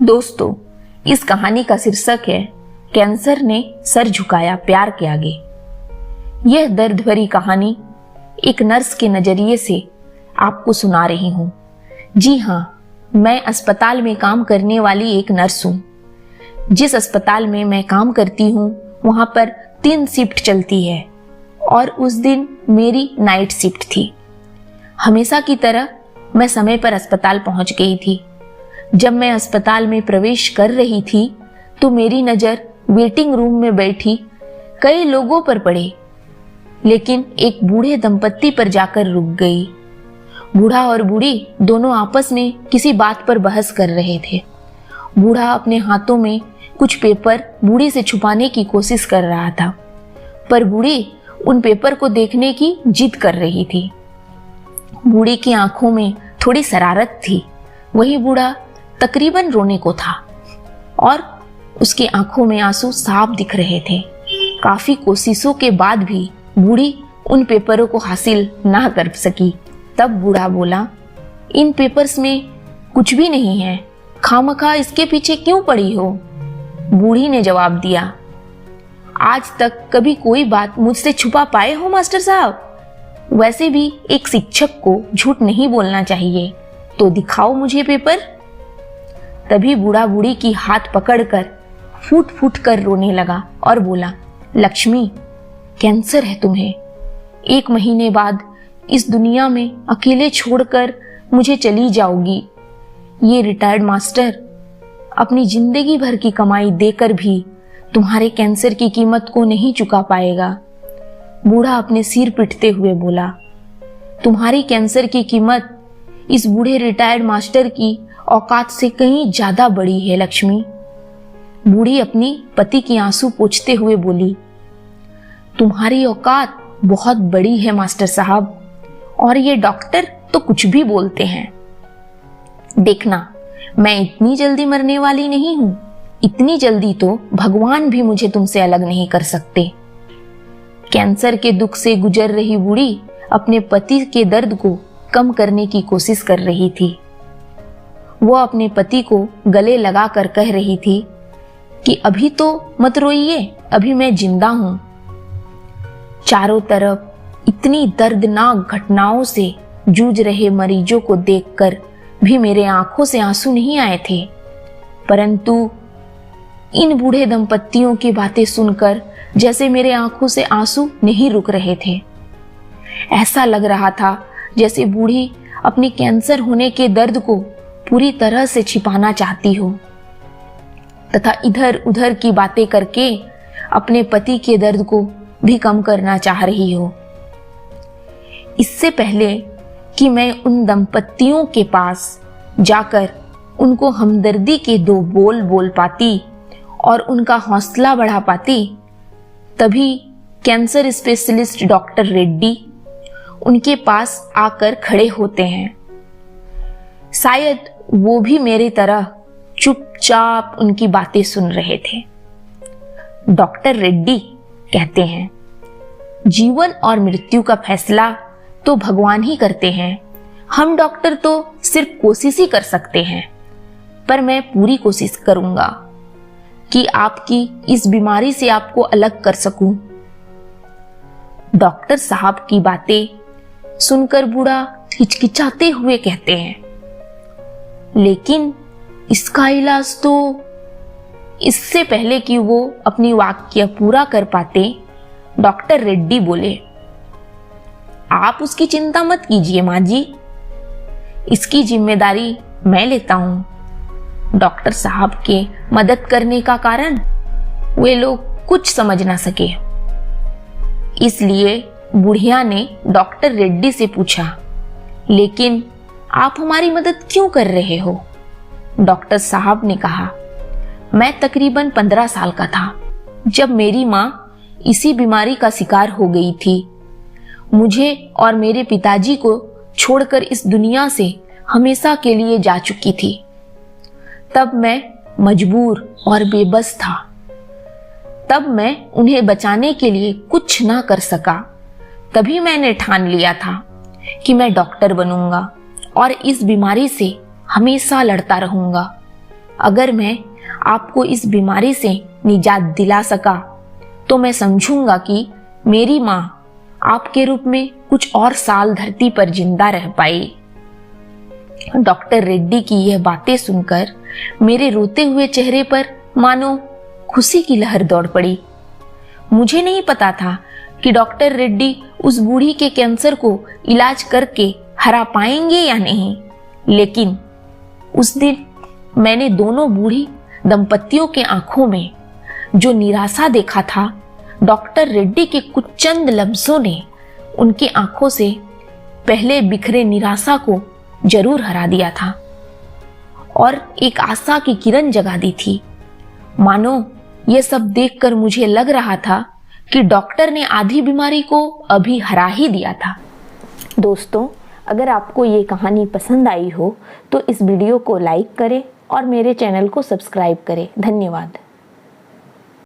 दोस्तों, इस कहानी का शीर्षक है कैंसर ने सर झुकाया प्यार के आगे। यह दर्द भरी कहानी एक नर्स के नजरिए से आपको सुना रही हूँ। जी हाँ, मैं अस्पताल में काम करने वाली एक नर्स हूँ। जिस अस्पताल में मैं काम करती हूँ वहाँ पर 3 शिफ्ट चलती है और उस दिन मेरी नाइट शिफ्ट थी। हमेशा की तरह मैं समय पर अस्पताल पहुँच गई थी। जब मैं अस्पताल में प्रवेश कर रही थी तो मेरी नज़र वेटिंग रूम में बैठी कई लोगों पर पड़ी, लेकिन एक बूढ़े दंपत्ति पर जाकर रुक गई। बूढ़ा और बूढ़ी दोनों आपस में किसी बात पर बहस कर रहे थे। बूढ़ा अपने हाथों में कुछ पेपर बूढ़ी से छुपाने की कोशिश कर रहा था, पर बूढ़ी उन पेपर को देखने की जिद कर रही थी। बूढ़ी की आंखों में थोड़ी शरारत थी, वही बूढ़ा तकरीबन रोने को था और उसकी आंखों में आंसू साफ दिख रहे थे। काफी कोशिशों के बाद भी बूढ़ी उन पेपरों को हासिल ना कर सकी। तब बूढ़ा बोला, इन पेपर्स में कुछ भी नहीं है, खामखा इसके पीछे क्यों पड़ी हो? बूढ़ी ने जवाब दिया, आज तक कभी कोई बात मुझसे छुपा पाए हो मास्टर साहब? वैसे भी एक शिक्षक को झूठ नहीं बोलना चाहिए, तो दिखाओ मुझे पेपर। तभी बूढ़ा बूढ़ी की हाथ पकड़कर फूट फूट कर रोने लगा और बोला, लक्ष्मी, कैंसर है तुम्हें। 1 महीने बाद इस दुनिया में अकेले छोड़कर मुझे चली जाओगी। ये रिटायर्ड मास्टर अपनी जिंदगी भर की कमाई देकर भी तुम्हारे कैंसर की कीमत को नहीं चुका पाएगा। बूढ़ा अपने सिर पीटते हुए बोला, तुम्हारी कैंसर की कीमत इस बूढ़े रिटायर्ड मास्टर की औकात से कहीं ज्यादा बड़ी है लक्ष्मी। बूढ़ी अपनी पति की आंसू पोंछते हुए बोली, तुम्हारी औकात बहुत बड़ी है मास्टर साहब, और ये डॉक्टर तो कुछ भी बोलते हैं। देखना, मैं इतनी जल्दी मरने वाली नहीं हूं। इतनी जल्दी तो भगवान भी मुझे तुमसे अलग नहीं कर सकते। कैंसर के दुख से गुजर रही बूढ़ी अपने पति के दर्द को कम करने की कोशिश कर रही थी। वो अपने पति को गले लगाकर कह रही थी कि अभी तो मत रोइए, अभी मैं जिंदा हूं। चारों तरफ इतनी दर्दनाक घटनाओं से जूझ रहे मरीजों को देखकर भी मेरे आंखों से आंसू नहीं आए थे, परंतु इन बूढ़े दंपत्तियों की बातें सुनकर जैसे मेरे आंखों से आंसू नहीं रुक रहे थे। ऐसा लग रहा था जैसे बूढ़ी अपनी कैंसर होने के दर्द को पूरी तरह से छिपाना चाहती हो तथा इधर उधर की बातें करके अपने पति के दर्द को भी कम करना चाह रही हो। इससे पहले कि मैं उन दंपत्तियों के पास जाकर उनको हमदर्दी के 2 बोल बोल पाती और उनका हौसला बढ़ा पाती, तभी कैंसर स्पेशलिस्ट डॉक्टर रेड्डी उनके पास आकर खड़े होते हैं। शायद वो भी मेरी तरह चुपचाप उनकी बातें सुन रहे थे। डॉक्टर रेड्डी कहते हैं, जीवन और मृत्यु का फैसला तो भगवान ही करते हैं। हम डॉक्टर तो सिर्फ कोशिश ही कर सकते हैं, पर मैं पूरी कोशिश करूंगा कि आपकी इस बीमारी से आपको अलग कर सकूं। डॉक्टर साहब की बातें सुनकर बूढ़ा हिचकिचाते हुए कहते हैं, लेकिन इसका इलाज तो। इससे पहले कि वो अपनी वाक्य पूरा कर पाते, डॉक्टर रेड्डी बोले, आप उसकी चिंता मत कीजिए माँ जी, इसकी जिम्मेदारी मैं लेता हूं। डॉक्टर साहब के मदद करने का कारण वे लोग कुछ समझ ना सके, इसलिए बुढ़िया ने डॉक्टर रेड्डी से पूछा, लेकिन आप हमारी मदद क्यों कर रहे हो? डॉक्टर साहब ने कहा, मैं तकरीबन 15 साल का था जब मेरी माँ इसी बीमारी का शिकार हो गई थी। मुझे और मेरे पिताजी को छोड़कर इस दुनिया से हमेशा के लिए जा चुकी थी। तब मैं मजबूर और बेबस था। तब मैं उन्हें बचाने के लिए कुछ ना कर सका। तभी मैंने ठान लिया था कि मैं डॉक्टर बनूंगा और इस बीमारी से हमेशा लड़ता रहूंगा। अगर मैं आपको इस बीमारी से निजात दिला सका तो मैं समझूंगा कि मेरी माँ आपके रूप में कुछ और साल धरती पर जिंदा रह पाई। डॉक्टर रेड्डी की यह बातें सुनकर मेरे रोते हुए चेहरे पर मानो खुशी की लहर दौड़ पड़ी। मुझे नहीं पता था कि डॉक्टर रेड्डी उस बूढ़ी के कैंसर को इलाज करके हरा पाएंगे या नहीं, लेकिन उस दिन मैंने दोनों बूढ़ी दंपतियों के आंखों में जो निराशा देखा था, डॉक्टर रेड्डी के कुछ चंद लफ्जों ने उनकी आंखों से पहले बिखरे निराशा को जरूर हरा दिया था और एक आशा की किरण जगा दी थी। मानो यह सब देखकर मुझे लग रहा था कि डॉक्टर ने आधी बीमारी को अभी हरा ही दिया था। दोस्तों, अगर आपको ये कहानी पसंद आई हो तो इस वीडियो को लाइक करें और मेरे चैनल को सब्सक्राइब करें। धन्यवाद।